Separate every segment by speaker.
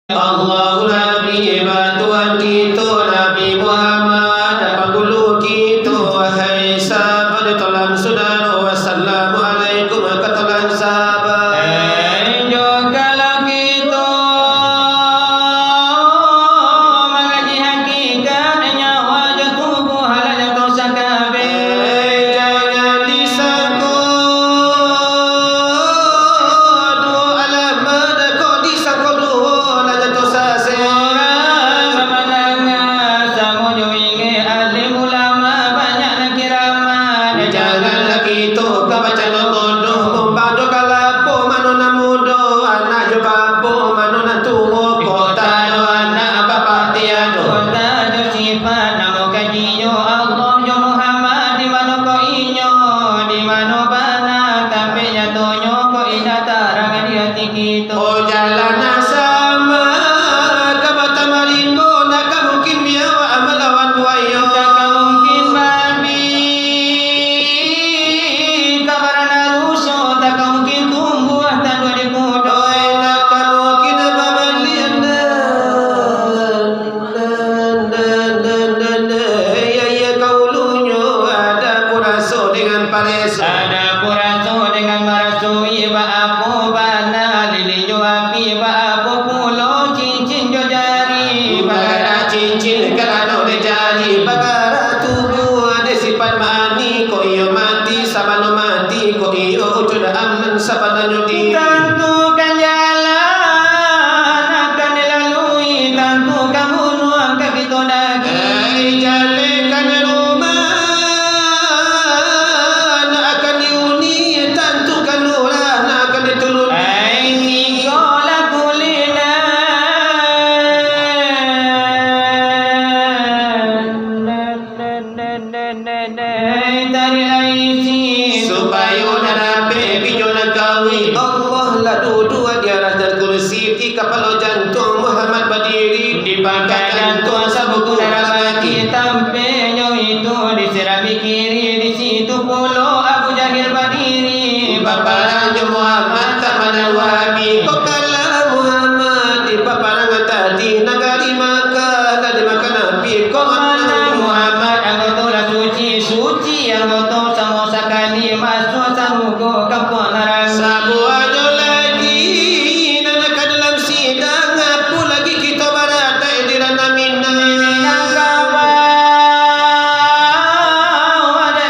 Speaker 1: Allah Nabi bantuan kita Nabi Muhammad penggulu kita wahai sahabat tolong saudara wassalamualaikum katalan sahabat
Speaker 2: jagalah kita mengaji hakikat nyawa tubuh halal dosa kabeh
Speaker 1: jangan disangkut dua alamat kau disangkut dua lajat dosa janganlah kita kebaca bodoh membantu kalapo manona mudo anak jo bapo manona tumo kota do anak bapa tiado
Speaker 2: kota jo sifat namo kajiyo Allah jo Muhammad di mano ko inyo di mano bana tapi nyatonyo ko inatarang di hati kita
Speaker 1: oh jalan sama kabata maringo nak mungkin biawa amalawan buayo
Speaker 2: mungkin babi kabarana ruso tak mungkin tumbuh tanpa dikudo
Speaker 1: nak mungkin babalian ya kaulunyo ada puraso dengan pareso
Speaker 2: ada puraso dengan maraso iba apo bana lilinyo api iba apo pulo cincin jo jari
Speaker 1: bagara cincin kalano de jari bagara tubuh ada sifat mani ko iyo mati sabano mati ko iyo ujud amnan sabano di
Speaker 2: tentukan jalan akan dilalui tentukan bunuh kaki to daging
Speaker 1: jalekan rumah nak akan diuni tentukan ulah nak akan diturun
Speaker 2: Ikola kulina dari laisi
Speaker 1: supaya narape bijona kawi Allah la dua di aras dan kursi di kapal jantung Muhammad berdiri
Speaker 2: di bangkai jantung sabuku narabati tampenya itu disirami kiri di situ pulau Abu Jahil berdiri
Speaker 1: paparan jo Muhammad tamana wabi kokala Muhammad di paparan tadi nagari maka tadi makan nabi
Speaker 2: Komanda
Speaker 1: komanda
Speaker 2: Muhammad anggota suci suci anggota sama sekali masuk samugo kampung narang
Speaker 1: sabu aja lagi nak dalam sidang apa lagi kita barat ediran namina
Speaker 2: ada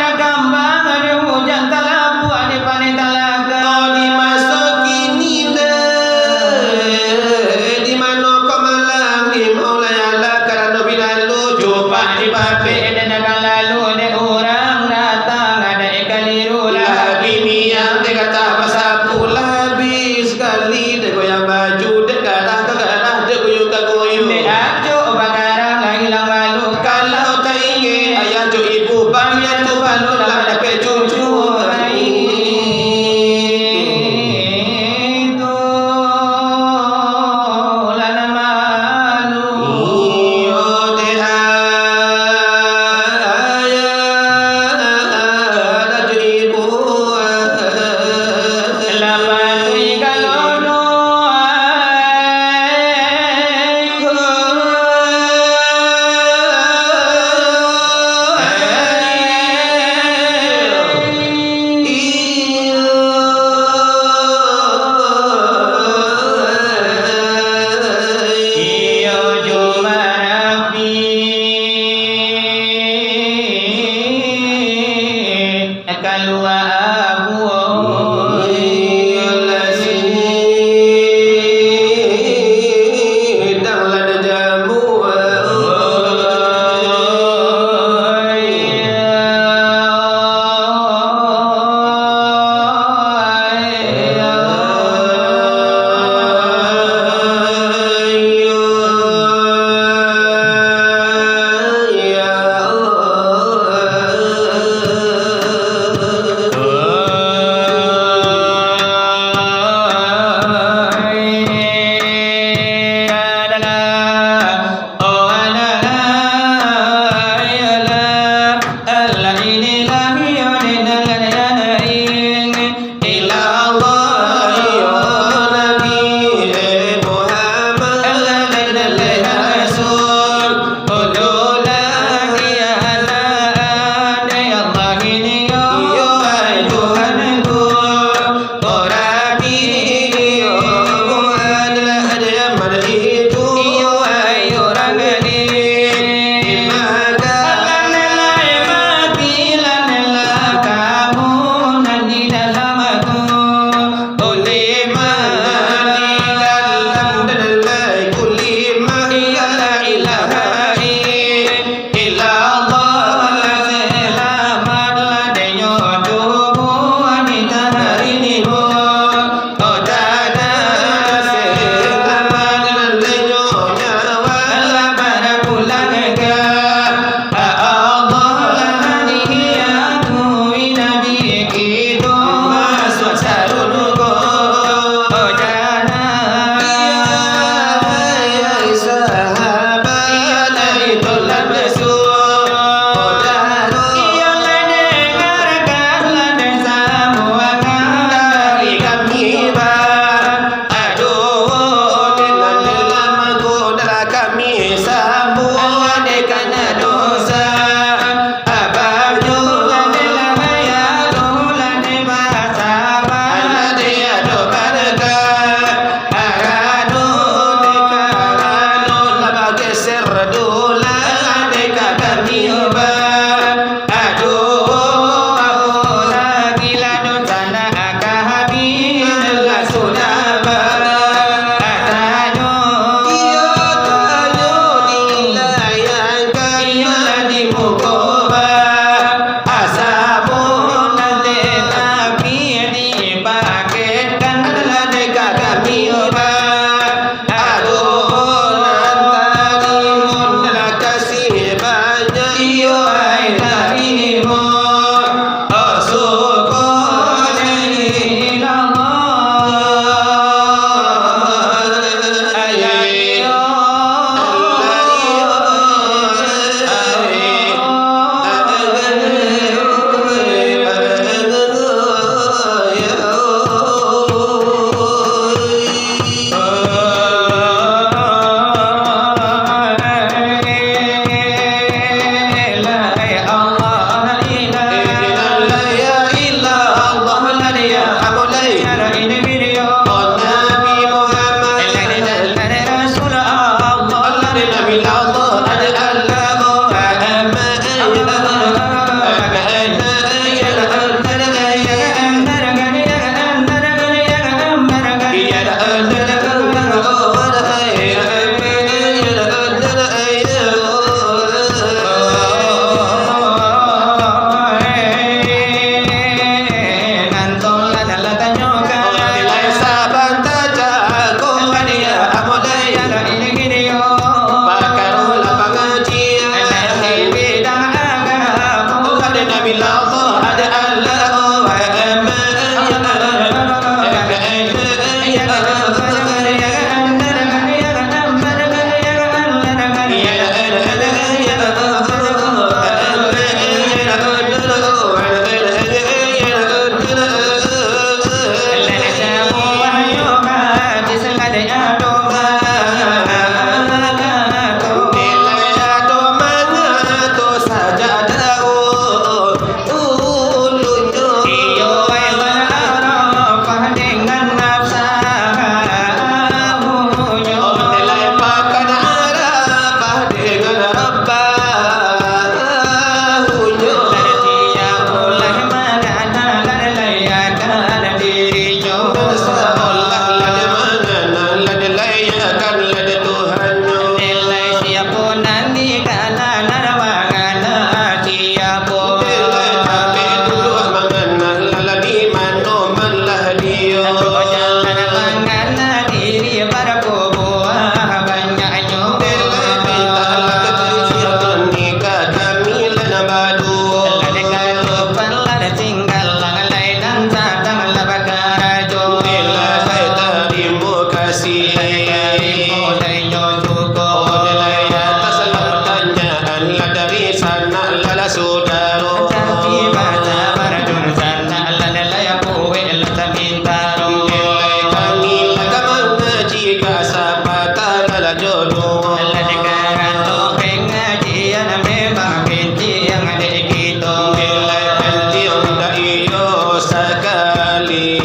Speaker 1: jodoh.
Speaker 2: Sekarang tu pengajian memang penting adik kita.
Speaker 1: Nilai penting dah iyo sekali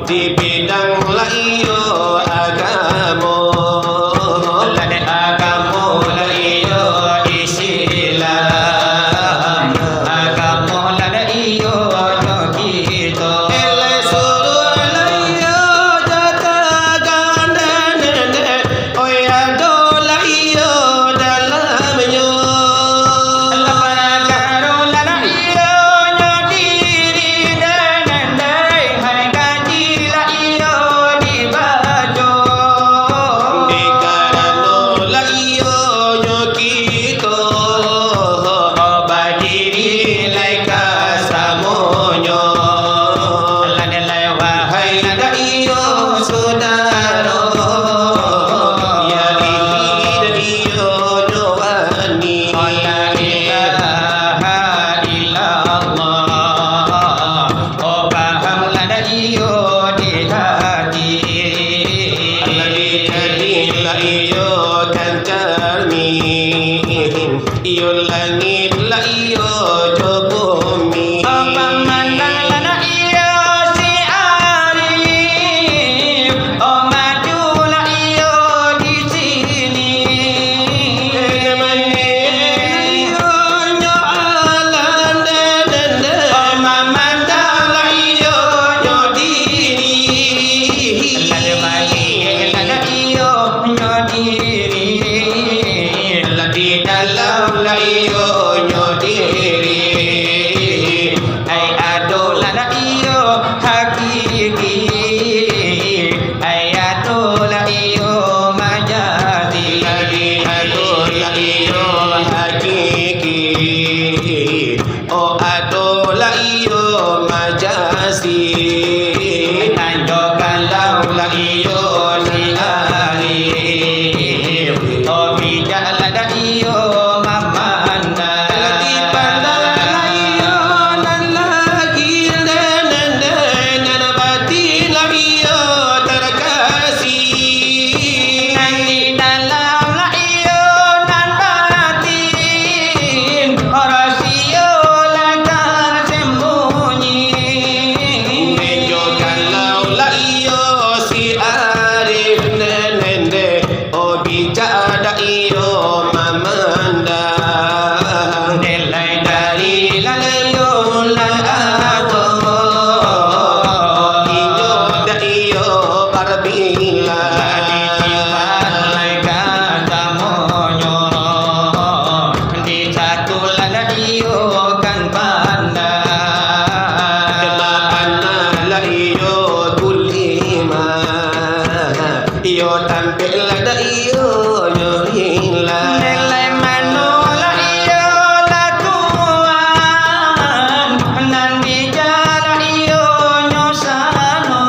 Speaker 1: di bidang lah iyo agama.
Speaker 2: Lade agama lah iyo Islam. Agama lade iyo kita.
Speaker 1: Elai suruh lah iyo jatakan nenek, oi ado lah iyo dalamnya. Iyo langit lah iyo bumi.
Speaker 2: Pemandang lana iyo si Arif. Oh maju lah iyo di sini.
Speaker 1: Iyo nyo alam dende.
Speaker 2: Oh memandang
Speaker 1: lah iyo nyo diri.
Speaker 2: lada bagi lada iyo nyo diri.
Speaker 1: Di dalam lah iyo nyo diri.
Speaker 2: Ai ado lada iyo hakiki. Ai ado lah iyo majazi.
Speaker 1: Lagi ado lah iyo hakiki. Oh ado lah iyo majasi.
Speaker 2: Tanjokan
Speaker 1: Lah iyo silari.
Speaker 2: oh bijak lada iyo mamanda.
Speaker 1: Lagi pandang lah iyo nan lagi dende. Nan batin lah iyo terkasih.
Speaker 2: Di dalam lah iyo nan batin. Rasio lah tersembunyi.
Speaker 1: Menjokanlah lah iyo si Arif nende. Oh bijak dah iyo memandang.
Speaker 2: Nilai dari lalayo lalato.
Speaker 1: Iyo dah iyo berbila.
Speaker 2: Lai kata monyo. Di satu lalayo kan pandang.
Speaker 1: Kebapana lah iyo kulima. Iyo tampil lah dah iyo nyohila.
Speaker 2: Nilai manula iyo lakuan. Nan bijala iyo nyosano.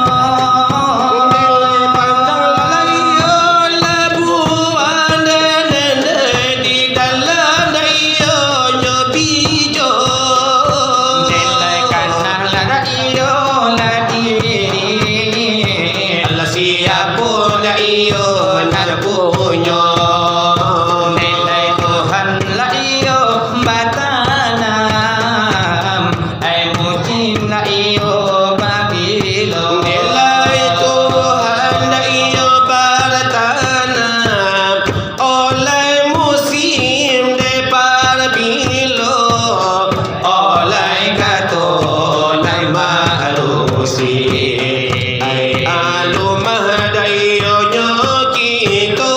Speaker 1: Pandang lah iyo labuan dende. Di dalam dah iyo nyobijo.
Speaker 2: Nilai kanah lara iyo la diri.
Speaker 1: Allah siapun dah iyo narpunyo.
Speaker 2: Nilai Tuhan la iyo batanam. Ai musim la iyo babilo.
Speaker 1: Nilai Tuhan dah iyo bertanam. Oleh musim depar bilo. Oleh katolai marusi. Alumah dah iyo nyokito.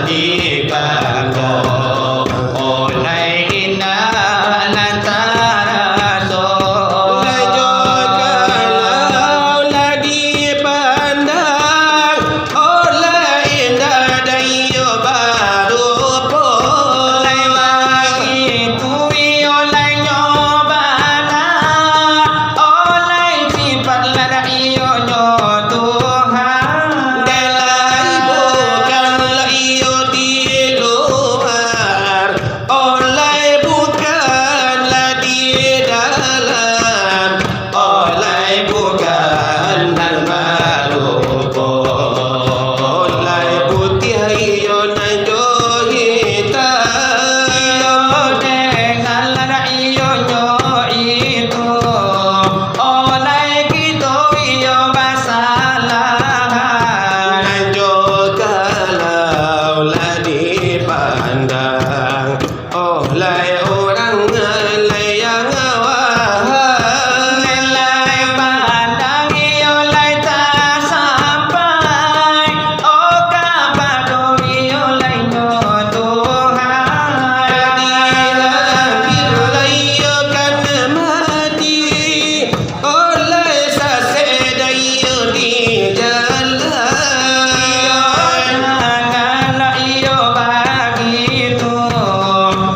Speaker 1: di bangga
Speaker 2: oleh indah lantara so
Speaker 1: kalau lagi pandang oleh indah dayo baru
Speaker 2: oleh bagi tui oleh nyobana oleh sifat lada iyo nyo Tuhan
Speaker 1: delai bukanlah iyo di luar oleh bukanlah di dalam oleh bukanlah makhluk oleh putih iyo nanjo hitam
Speaker 2: dengan lada iyo nyo itu oleh gitu iyo basalahan
Speaker 1: nanjo kalau lah dipandang oleh orang yang awam
Speaker 2: nilai pandang iyo lai tak sampai oh kapado iyo lai nyo Tuhan
Speaker 1: Layo kan mati oleh sasedayo di jalan
Speaker 2: janganlah iyo begitu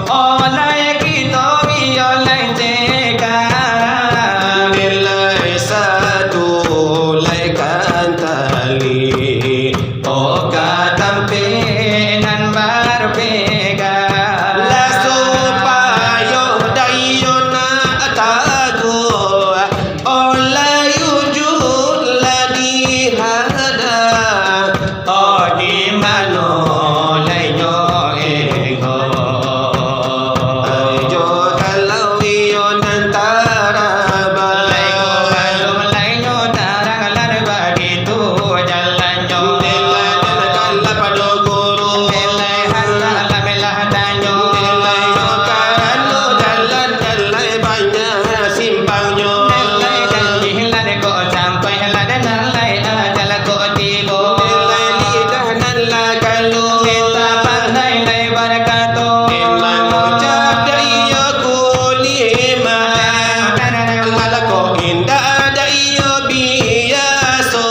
Speaker 2: oleh gitu iyo lai sekarang
Speaker 1: nilai satu laikan tali oka tampi
Speaker 2: dengan berbeda
Speaker 1: la supaya dayo na tago oleh wujud la dihada
Speaker 2: oh di mana lai nyo ego
Speaker 1: ayo kalau iyo nantara
Speaker 2: lai ko
Speaker 1: balai
Speaker 2: balum lai nyo tarang lar begitu jalan nyo
Speaker 1: kala pada guru
Speaker 2: nilai harta lamelah danyo
Speaker 1: nilai kalau jalan nilai banyak simpangnya
Speaker 2: nilai janji lan ko sampai lan nilai ajal ko tibo
Speaker 1: nilai lidah nilai kalau
Speaker 2: kita pandai lai berkatu
Speaker 1: memang ucap daya kulima lala ko indah daya biasa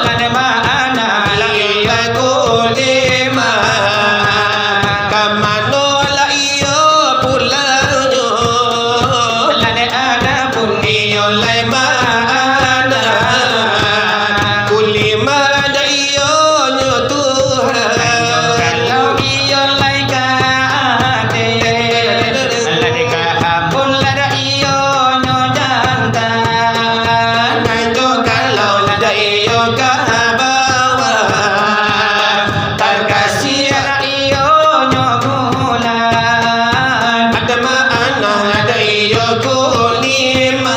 Speaker 2: lan mana
Speaker 1: iya kulima kamano la iyo pulangnya
Speaker 2: lan ada pun
Speaker 1: iyo lai mana kulima da iyo nyo Tuhan
Speaker 2: kalau iyo lai ka ate lan ka hapun lan iyo nyo jantan
Speaker 1: nanjo kalau da iyo ka bawa terkasih
Speaker 2: lan iyo nyo bulan
Speaker 1: ada mana da iyo kulima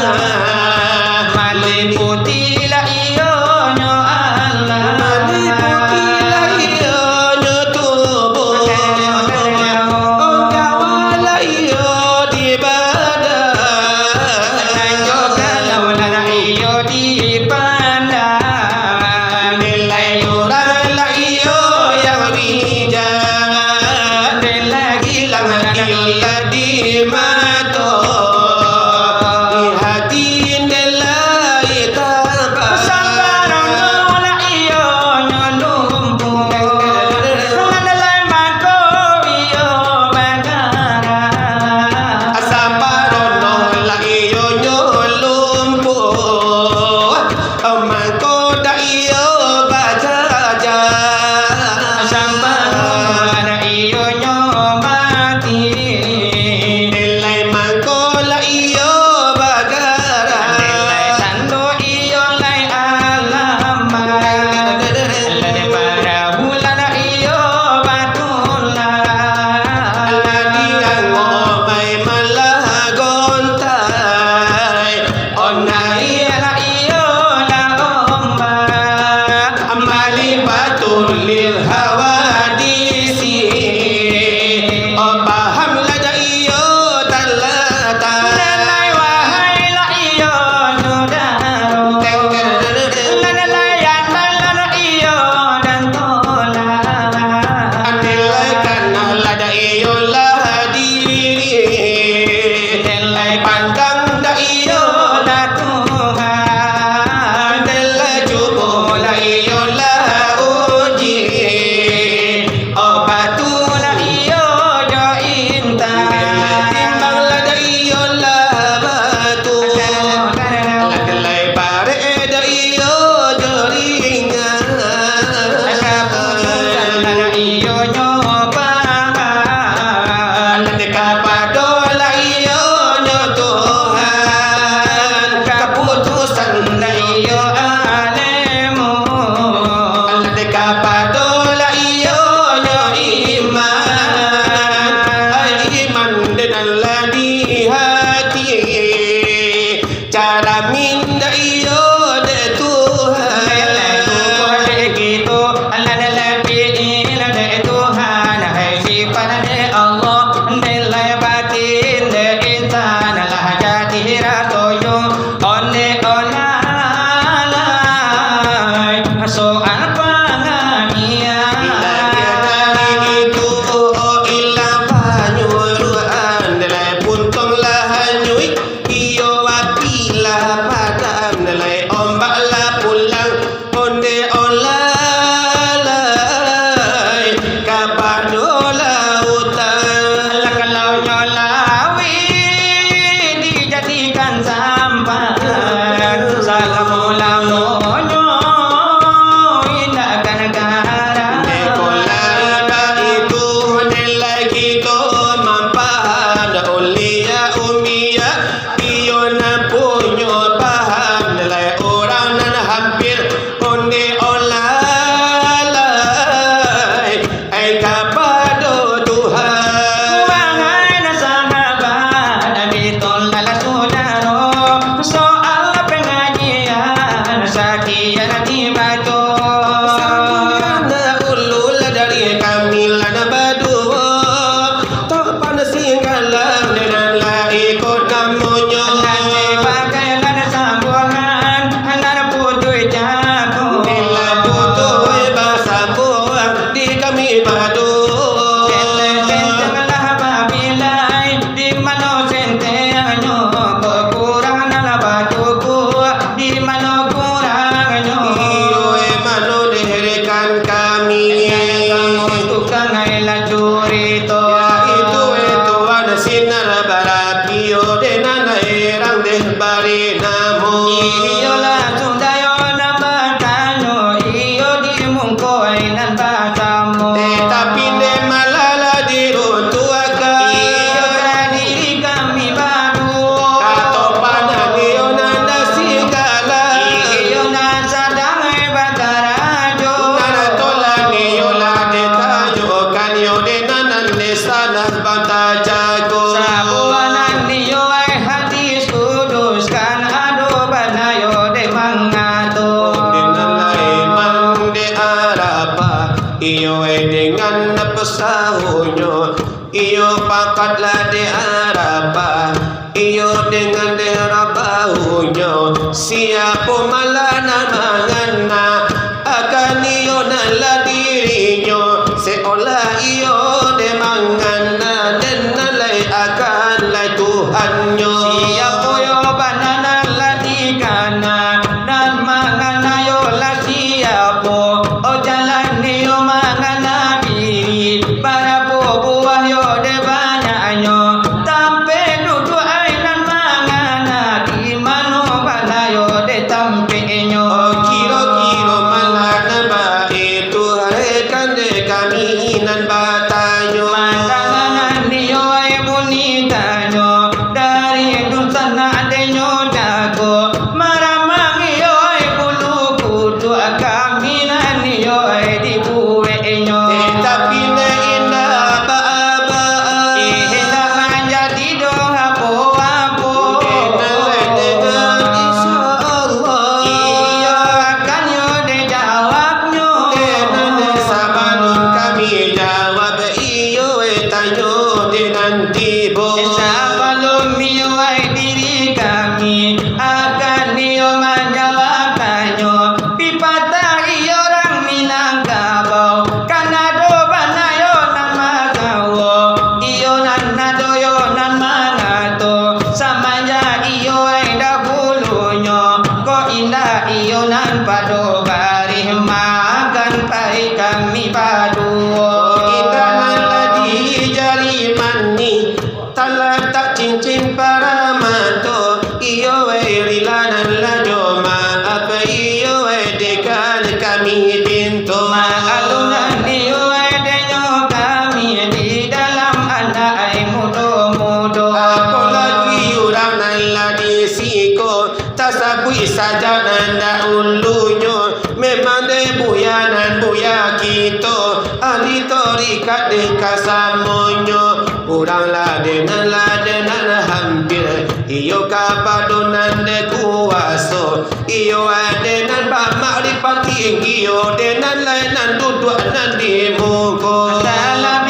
Speaker 2: maliputi la iyo nyo Allah
Speaker 1: maliputi la iyo nyo tubuh kawala iyo di badan
Speaker 2: Nanjo kalau lada iyo dipandang
Speaker 1: nilai orang la iyo yang bijak
Speaker 2: nilai
Speaker 1: hilang gila di mata di hati nilai tanpa
Speaker 2: Sambarang la iyo nyolumpu nilai mako iyo bagara
Speaker 1: Asamparono la iyo nyolumpu mangko da iyo bajaja
Speaker 2: Sambarang la iyo nyomati
Speaker 1: nilai mangko la iyo bagara
Speaker 2: nilai sando iyo lai alama lade para bulan iyo batulan
Speaker 1: Aladian ngomai malah gontai onai
Speaker 2: la iyo la ombak
Speaker 1: amali batul lil hawadisi sahunyo iyo pakatlah di arabah iyo dengan derabahunya siapa malana mangana akan iyo nala dirinya seolah iyo de mangana dan nalai akan lai Tuhannya
Speaker 2: siapa yo banana ladikana dan mangana yo la siapa o jalan yo mangana diri para buah yo de banyaknya tampe duduk ainan mangana di mano bana yo de tampe nyo
Speaker 1: kira-kira malana baik Tuhan de kami nan batanyo
Speaker 2: mandangan yo ai bunitanyo dari dun sana adenyo jago maramang yo ai bulu kudu akaminan yo ai dibuwe nyo
Speaker 1: tapi ne indah ba-ba
Speaker 2: hendak menjadi doa apa-apa
Speaker 1: dengan insyaAllah
Speaker 2: iyo akan yo de jawabnyo
Speaker 1: dengan sabanun kami jawab iyo tanyo de nanti bo
Speaker 2: sebelum yo ai diri kami akan yo menjawabkanyo pipatah iyo orang Minangkabau kanado banayo nama kawo iyo nanado yo nama ngato samanja iyo ai dahulunyo ko indah iyo nan pado barih makan pai kami paduo
Speaker 1: Indah lagi jari mani Tala tak cincin para mato Iyo rilanan la joma Apa iyo dekan kami pintu
Speaker 2: Maalunan iyo edenyo kami di dalam anak ai mudo-mudo
Speaker 1: Apa lagi orang nan la disiko Tasabui saja nanda ulunya Memang de buyanan buya kita Ahli torikat dekat samonyo Urang ladenan hampir Iyo kapadonan de kuaso Iyo adenan makrifat tinggi Iyo denan lainan duduk nan di muka
Speaker 2: Biala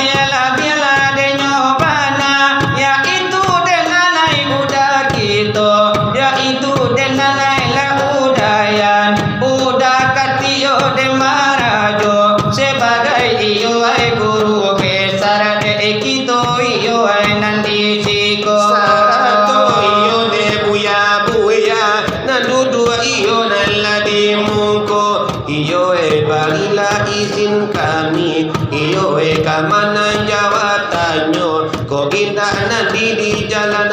Speaker 2: denyo bana yaitu dengan ai udah kita yaitu dengan ai la udayan udah katio de marajo sebagai iyo ai guru besar de kita iyo ai nanti siko
Speaker 1: Sarato iyo de buya Nan duduk iyo nan la di muka Iyo barilah izin kami Iyo kamanan jawab tanyo Ko indah nanti di jalan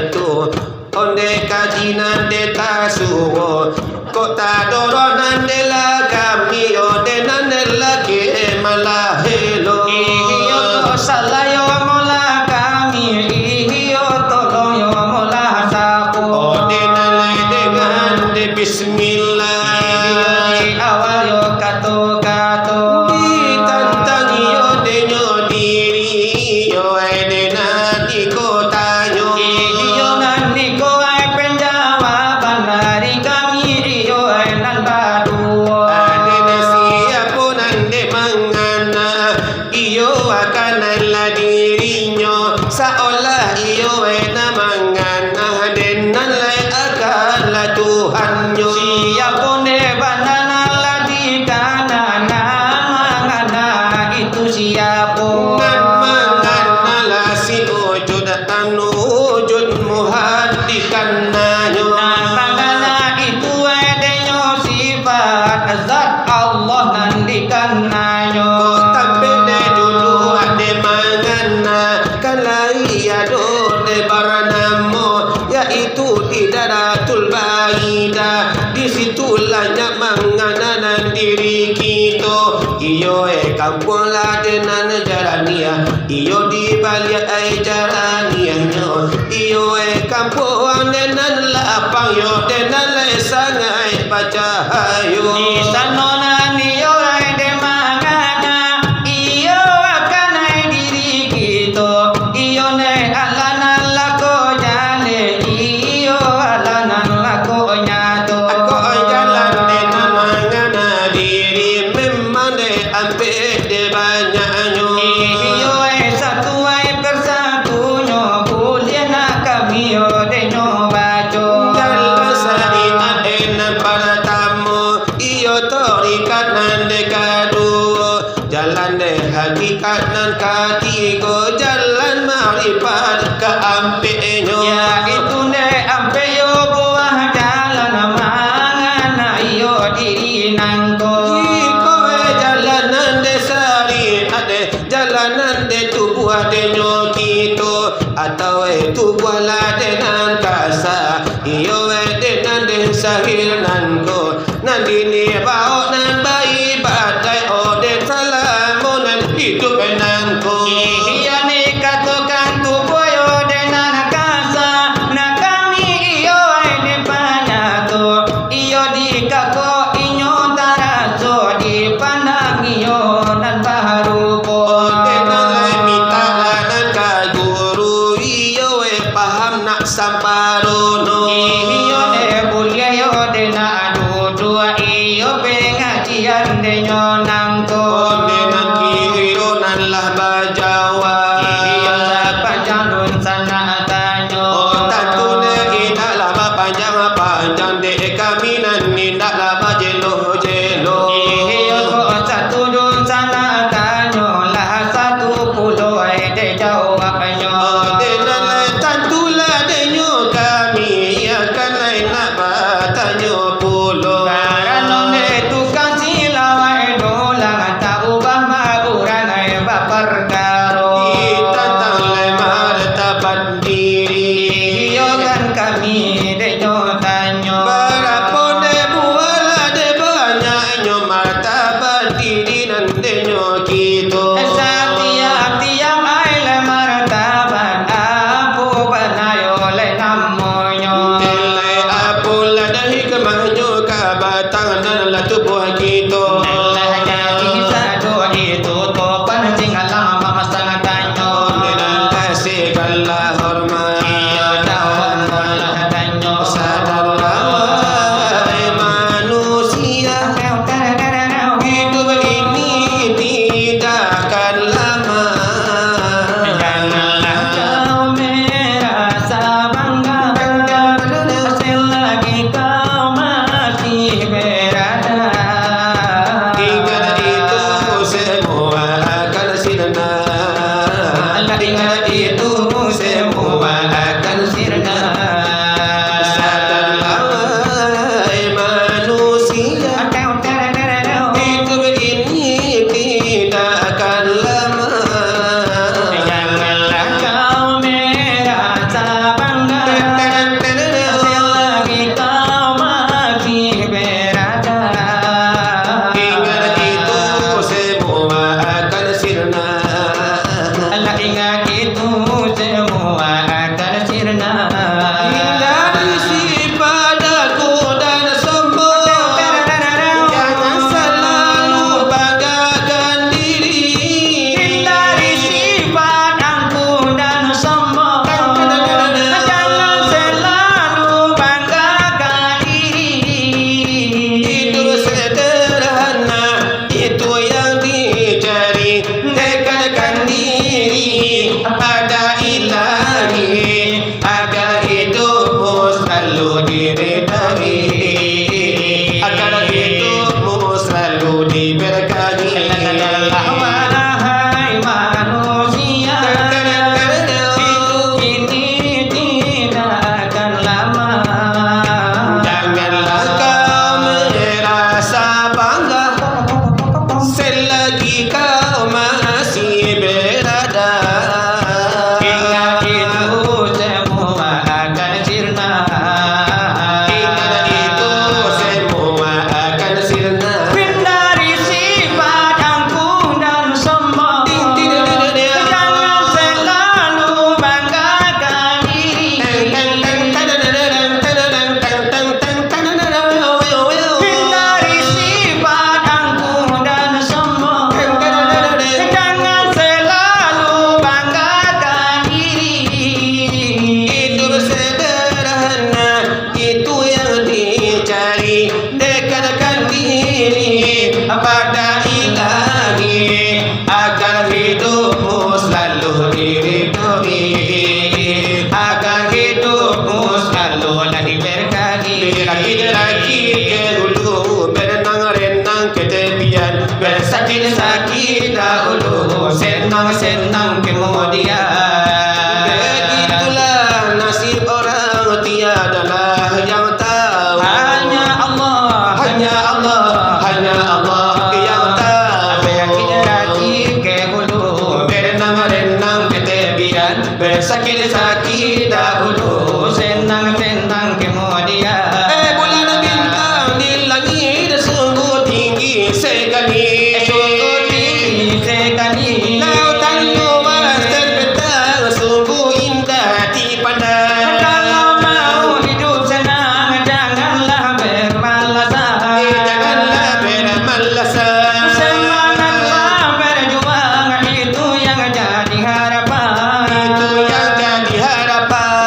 Speaker 1: itu Onde kajinan de tasuwo Kota doronan de la kami Ode nan de la ke malahelo
Speaker 2: iyo salayo mola kami iyo tolong yo mola sapu
Speaker 1: Ode nan dengan de bismillah
Speaker 2: awal yo kato
Speaker 1: Ditantang iyo denyo diri Iyo denan ikotanyo
Speaker 2: iyo nanti ko ay penjawaban dari kami iyo ay nan baduo
Speaker 1: Adena siapa nande mangana Iyo akan nala dirinya Seolah iyo na mangana Dan nala akan la Tuhannya
Speaker 2: siapa ne banana lagi kanana mangana itu siapa
Speaker 1: Nan mangana la si ujud anu ujud muhadikan nanyo
Speaker 2: Mangana itu edenyo sifat zat Allah nandikan nayo
Speaker 1: Tapi de dulu ade mangana Kalai ado de baranamo Yaitu di daratul baida Di situlah nyak mangana dan diri kita Iyo kampung ladenan jarania Iyo di balik ai jaranianya Iyo kampung denan lapang yo Denan le sangai baca hayo
Speaker 2: di sanona niyo ay de mangana iyo akan ay diri kita iyo ne alanan lako jale iyo alanan lako nyato
Speaker 1: Ako ay jalan de namangana diri Memang de ampe de banyaknya hakikat nan katiga jalan ma'rifat ka ampenyo
Speaker 2: Ya itu ne ampe yo buah jalan mangan yo diri nangko
Speaker 1: kowe jalanan de sari ade jalanan de tubuh de nyokito atau tubuh la de nan kasa iyo de nan de sahil nan ko nan dini bao nan bai badai ode salamunan hidup nan ko
Speaker 2: iya ne katokan tubuh yo denan kasa na kami iyo de panyato iyo di kako inyo taraso di pandang iyo nan baharu ko
Speaker 1: samparono
Speaker 2: iyo de kuliah yo de na adu iyo pengajian de nyonang ko
Speaker 1: de nan kiro nan lah bajawa
Speaker 2: iyo sa panjang sana tanyo
Speaker 1: tantune ina lama panjang de kami nan nindak lama jelo
Speaker 2: iyo satu dun sana tanyo lah 10 de jauh apanyo
Speaker 1: de nan tantula de nyo kami akan lain nak batanyo pulo
Speaker 2: karano de tukang silawa dolang tak ubah maguran ay baperkaro
Speaker 1: tantang lemar tapat diri
Speaker 2: iyo kan kami de tanyo
Speaker 1: barapun de buala de banyak nyo martabat diri nan de nyo kito
Speaker 2: tiap ay le martabat apu banayo le namonyo
Speaker 1: nilai apula dah hikmah nyo ka batang nan la tubuh kito
Speaker 2: lahnya bisa do itu topan sing alam mamasang tanyo
Speaker 1: ninan kasih kalah hormat
Speaker 2: iyo dawan lah tanyo
Speaker 1: sadarlah wahai manusia hidup ini tidak akan lama
Speaker 2: janganlah kau merasa bangga selagi kau masih berada
Speaker 1: ingat itu semua akan sirna ingat itu semua akan sirna sadarlah wahai manusia hidup ini tidak akan lama
Speaker 2: janganlah kau merasa bangga selagi kau masih berada
Speaker 1: ingat itu semua akan sirna
Speaker 2: ingat itu semua akan sirna
Speaker 1: hindari sifadaku dan sombong jangan selalu banggakan diri
Speaker 2: hindari sifat angkuh dan sombong jangan selalu banggakan diri
Speaker 1: hidup sederhana itu yang dicari dekatkan diri pada ilahi agar hidupmu selalu diridai agar hidupmu selalu diberkahi
Speaker 2: wahai manusia hidup ini tidak akan lama
Speaker 1: janganlah kau merasa bangga selagi kau masih berada
Speaker 2: ingat itu semua akan sirna
Speaker 1: ingat itu semua akan sirna
Speaker 2: hindari sifat angkuh dan sombong jangan selalu banggakan diri hindari sifat angkuh dan sombong jangan selalu banggakan diri
Speaker 1: hidup sederhana itu yang dicari dekatkan diri pada ilahi agar hidupmu selalu diridhoi agar hidupmu selalu diberkahi lagi ke hulu berenang-renang ke tepian bersakit-sakit dahulu
Speaker 2: senang-senang kemudian.
Speaker 1: Begitulah nasib orang tiadalah yang tahu.
Speaker 2: Hanya Allah,
Speaker 1: Hanya Allah, hanya Allah yang tahu.
Speaker 2: Beraki-raki ke hulu,
Speaker 1: Berenang-renang ke tepian, bersakit-sakit dahulu.
Speaker 2: senang-senang kemudian.
Speaker 1: Bulan bintang di langit sungguh tinggi sekali.
Speaker 2: Sungguh tinggi sekali.
Speaker 1: Lautan luas terbentang sungguh indah dipandang.
Speaker 2: Kalau mau hidup senang, janganlah bermalasan.
Speaker 1: Janganlah bermalasan.
Speaker 2: Semangatlah berjuang, itu yang jadi harapan.
Speaker 1: Itu yang jadi harapan.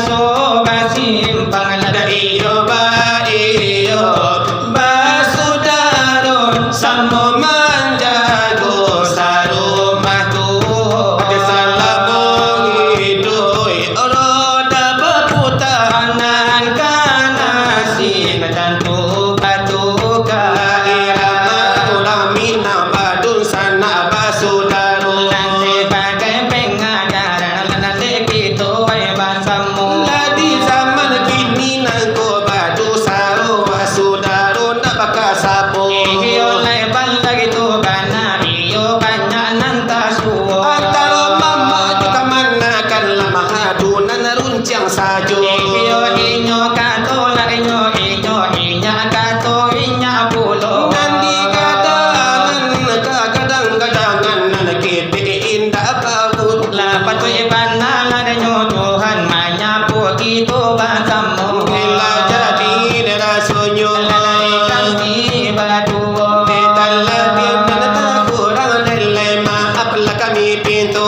Speaker 2: so basimpang
Speaker 1: Ada iyo ba iyo basudaro samo manjago sa rumah tu. Ada salabong hidup roda berputar.
Speaker 2: kanan kanasin dan tuka-tuka
Speaker 1: Irama orang Minang badun sana basudaro.
Speaker 2: nanti pakai pengajaran nanti kita basamu
Speaker 1: Di zaman kini nangko badu saro basudaro nak bakal sapo.
Speaker 2: iyo lebar lagi tu kana iyo banyak nanta suo
Speaker 1: Antara mama juga manakan lama adunan runcang sajo.
Speaker 2: iyo inyo kato la inyo inya kato inya pulo
Speaker 1: Nandi kadang-kadangan kita indah baut.
Speaker 2: la patu ibana la denyo Tuhan manyapu kita basamu
Speaker 1: Bila jadi rasonyo
Speaker 2: lalai kami berdua
Speaker 1: Tetalabir dan tak kurang delay maaf lah kami pintu.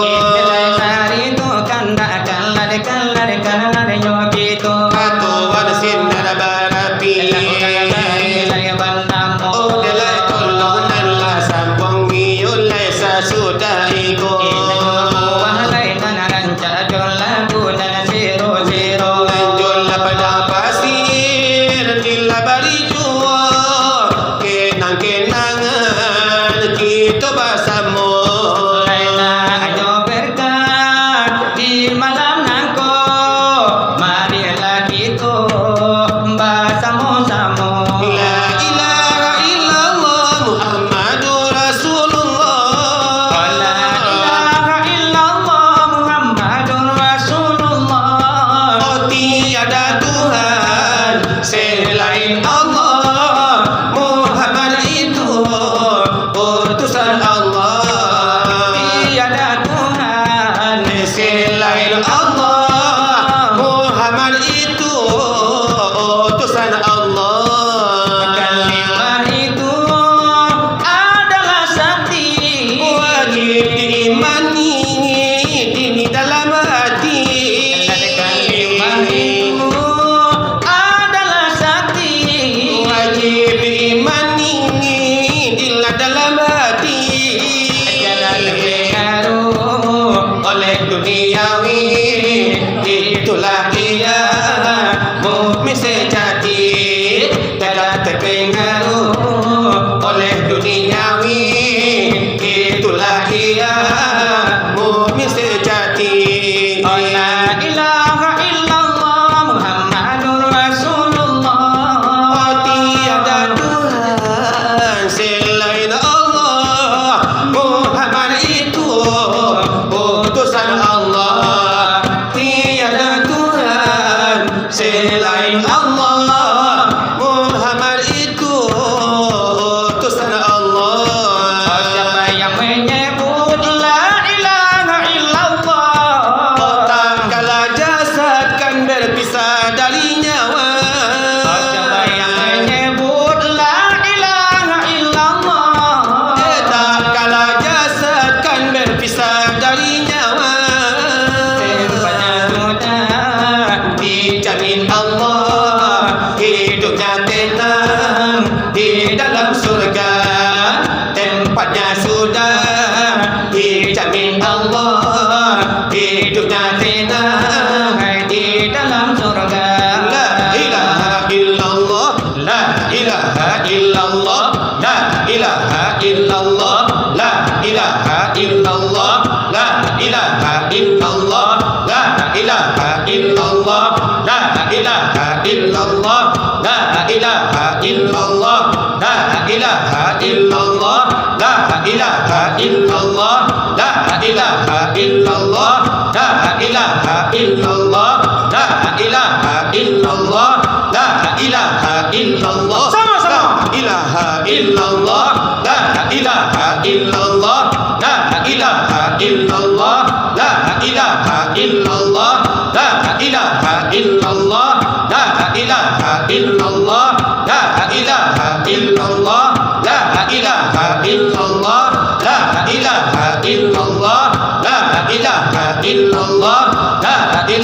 Speaker 2: hari tu kan denyo kita
Speaker 1: Katuan sinar barapi.
Speaker 2: saya bandamu
Speaker 1: Oh delay tolong nalah sambung ngiyulai sasudah iko.
Speaker 2: wahalai tanah rancak lagu dan zero
Speaker 1: Lanjut pada pasir Dila bari jua Kenang-kenangan Kita bersama
Speaker 2: Laila ayo berkat di malam nangko marilah kita bersama-sama
Speaker 1: La ilaha illallah Muhammadur Rasulullah.
Speaker 2: La ilaha illallah Muhammadur Rasulullah
Speaker 1: Oh tiada Tuhan selain Allah. Muhammad itu utusan Allah.
Speaker 2: tiada Tuhan
Speaker 1: Selain Allah, Muhammad itu utusan Allah.
Speaker 2: kalimah itu adalah sakti
Speaker 1: Wajib diimani di dalam hati.
Speaker 2: kalimah itu adalah sakti
Speaker 1: Wajib diimani di dalam hati.
Speaker 2: jangan terpengaruh
Speaker 1: Oleh duniawi itulah dia mukmin sejati. Tidak terpengaruh oleh duniawi itulah dia mukmin sejati.
Speaker 2: Oh, la ilaha illallah Muhammadur Rasulullah
Speaker 1: Oh tiada Tuhan selain Allah. Muhammad itu utusan Allah. Tiada Tuhan selain Allah. Muhammad itu utusan Allah.
Speaker 2: siapa yang menyebut la ilaha illallah
Speaker 1: Tak kala jasad kan berpisah dari nyawa.
Speaker 2: siapa yang menyebut la ilaha illallah
Speaker 1: Tak kala jasad kan berpisah dari nyawa.
Speaker 2: tempatnya sudah
Speaker 1: Dijamin Allah hidupnya tenang di dalam surga. Tempatnya sudah dijamin Allah hidupnya tenang
Speaker 2: di dalam surga
Speaker 1: La ilaha illallah. La ilaha illallah. La ilaha illallah. La ilaha illallah. La ilaha illallah. La ilaha illallah. La ilaha illallah. La ilaha illallah. La ilaha illallah. La ilaha illallah. La ilaha illallah. La ilaha illallah. La ilaha illallah. La ilaha illallah. Sama-sama. La ilaha illallah. La ilaha illallah. La ilaha illallah. La ilaha illallah. La ilaha illallah. La ilaha illallah. La ilaha illallah. La ilaha illallah. La ilaha illallah. La ilaha illallah. La ilaha